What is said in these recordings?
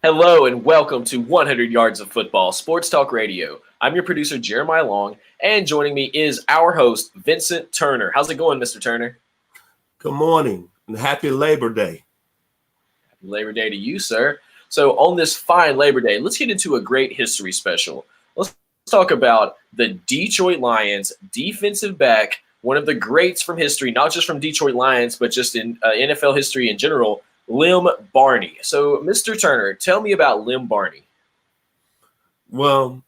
Hello and welcome to 100 Yards of Football, Sports Talk Radio. I'm your producer, Jeremiah Long, and joining me is our host, Vincent Turner. How's it going, Mr. Turner? Good morning and happy Labor Day. Happy Labor Day to you, sir. So on this fine Labor Day, let's get into a great history special. Let's talk about the Detroit Lions defensive back, one of the greats from history, not just from Detroit Lions, but just in NFL history in general, Lem Barney. So, Mr. Turner, tell me about Lem Barney. Well,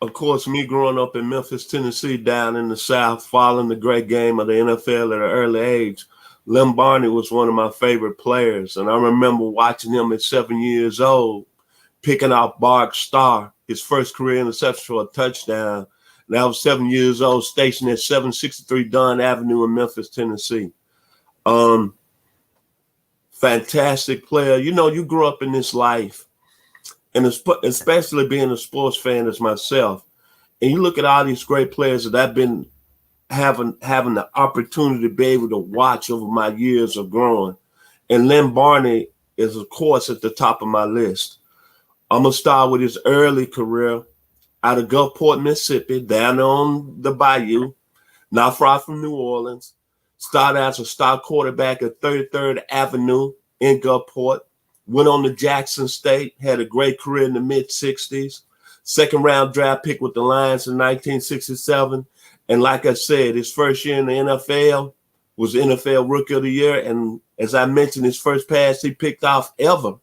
of course, me growing up in Memphis, Tennessee, down in the South, following the great game of the NFL at an early age, Lem Barney was one of my favorite players. And I remember watching him at 7 years old, picking off Bart Starr, his first career interception for a touchdown. And I was 7 years old, stationed at 763 Dunn Avenue in Memphis, Tennessee. Fantastic player. You know, you grew up in this life, and especially being a sports fan as myself, and you look at all these great players that I've been having the opportunity to be able to watch over my years of growing. And Lem Barney is, of course, at the top of my list. I'm going to start with his early career out of Gulfport, Mississippi, down on the bayou, not far from New Orleans. Started as a star quarterback at 33rd Avenue in Gulfport. Went on to Jackson State, had a great career in the mid-'60s. Second round draft pick with the Lions in 1967. And like I said, his first year in the NFL was NFL Rookie of the Year. And as I mentioned, his first pass he picked off ever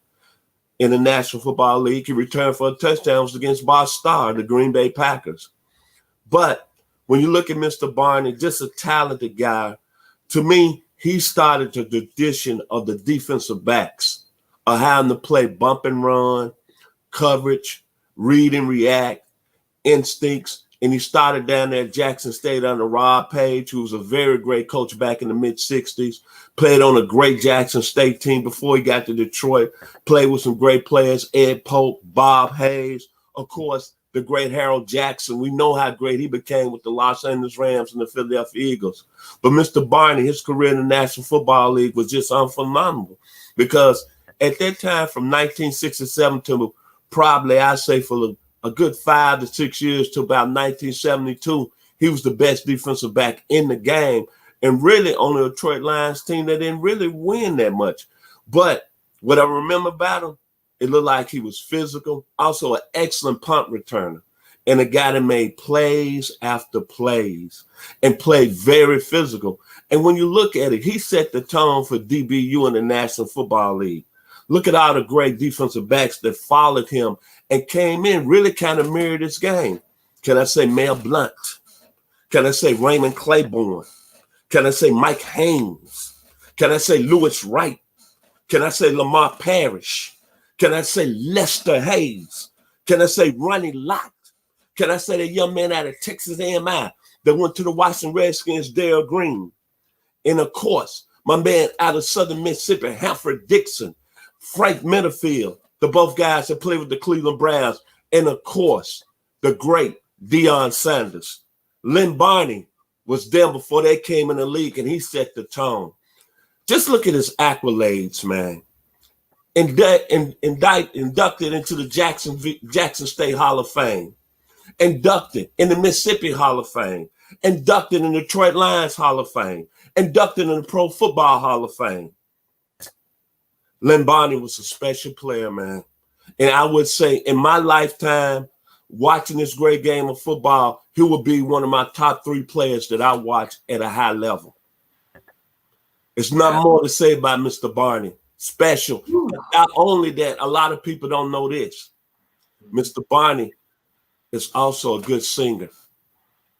in the National Football League, he returned for a touchdown, was against Bart Starr, the Green Bay Packers. But when you look at Mr. Barney, just a talented guy, to me, he started the tradition of the defensive backs, of having to play bump and run, coverage, read and react, instincts. And he started down there at Jackson State under Rob Page, who was a very great coach back in the mid-'60s, played on a great Jackson State team before he got to Detroit, played with some great players, Ed Pope, Bob Hayes, of course, the great Harold Jackson. We know how great he became with the Los Angeles Rams and the Philadelphia Eagles. But Mr. Barney, his career in the National Football League was just unphenomenal because at that time, from 1967 to probably, I say, for a good 5 to 6 years to about 1972, he was the best defensive back in the game. And really, on the Detroit Lions team, they didn't really win that much. But what I remember about him, it looked like he was physical, also an excellent punt returner, and a guy that made plays after plays and played very physical. And when you look at it, he set the tone for DBU in the National Football League. Look at all the great defensive backs that followed him and came in, really kind of mirrored his game. Can I say Mel Blount? Can I say Raymond Claiborne? Can I say Mike Haynes? Can I say Lewis Wright? Can I say Lamar Parrish? Can I say Lester Hayes? Can I say Ronnie Lott? Can I say the young man out of Texas A&M that went to the Washington Redskins, Darrell Green? And of course, my man out of Southern Mississippi, Hanford Dixon, Frank Minifield, the both guys that played with the Cleveland Browns, and of course, the great Deion Sanders. Lem Barney was there before they came in the league, and he set the tone. Just look at his accolades, man. Inducted into the Jackson State Hall of Fame, inducted in the Mississippi Hall of Fame, inducted in the Detroit Lions Hall of Fame, inducted in the Pro Football Hall of Fame. Lem Barney was a special player, man. And I would say in my lifetime, watching this great game of football, he would be one of my top 3 players that I watch at a high level. It's not more to say about Mr. Barney. Special. Not only that, a lot of people don't know this. Mr. Barney is also a good singer.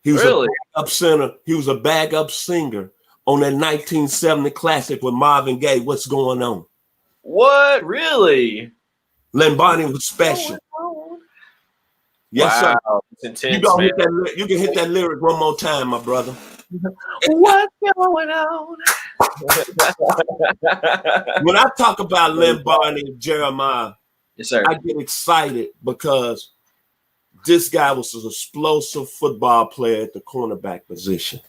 He was a backup singer. He was a backup singer on that 1970 classic with Marvin Gaye, What's Going On? What? Really? Lem Barney was special. Yes, sir. It's intense, you can hit that lyric one more time, my brother. What's going on? When I talk about Lem Barney and Jeremiah, yes, sir, I get excited because this guy was an explosive football player at the cornerback position.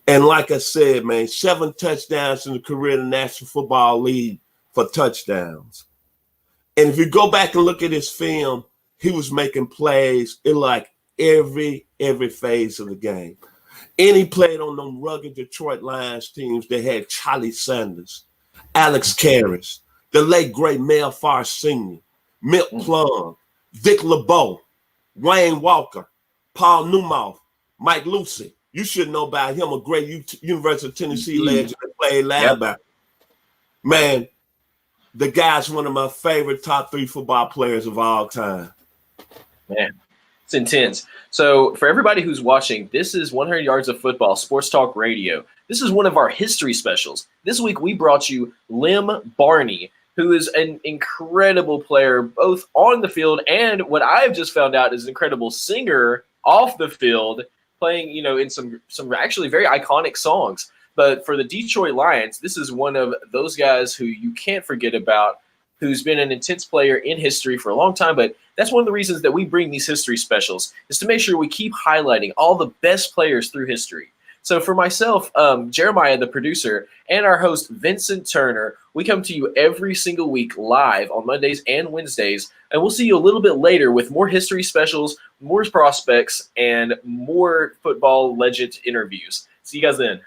And like I said, man, 7 touchdowns in the career in the National Football League for touchdowns. And if you go back and look at his film, he was making plays in like every phase of the game. And he played on them rugged Detroit Lions teams that had Charlie Sanders, Alex Karras, the late great Mel Farr Sr., Milt Plum, Vic LeBeau, Wayne Walker, Paul Newmouth, Mike Lucy. You should know about him, a great University of Tennessee legend that played linebacker. Man, the guy's one of my favorite top 3 football players of all time. Man, it's intense. So for everybody who's watching, this is 100 Yards of Football Sports Talk Radio. This is one of our history specials. This week we brought you Lem Barney, who is an incredible player both on the field and what I've just found out is an incredible singer off the field, playing, you know, in some actually very iconic songs. But for the Detroit Lions, this is one of those guys who you can't forget about, who's been an intense player in history for a long time. But that's one of the reasons that we bring these history specials, is to make sure we keep highlighting all the best players through history. So for myself, Jeremiah, the producer, and our host, Vincent Turner, we come to you every single week live on Mondays and Wednesdays. And we'll see you a little bit later with more history specials, more prospects, and more football legend interviews. See you guys then.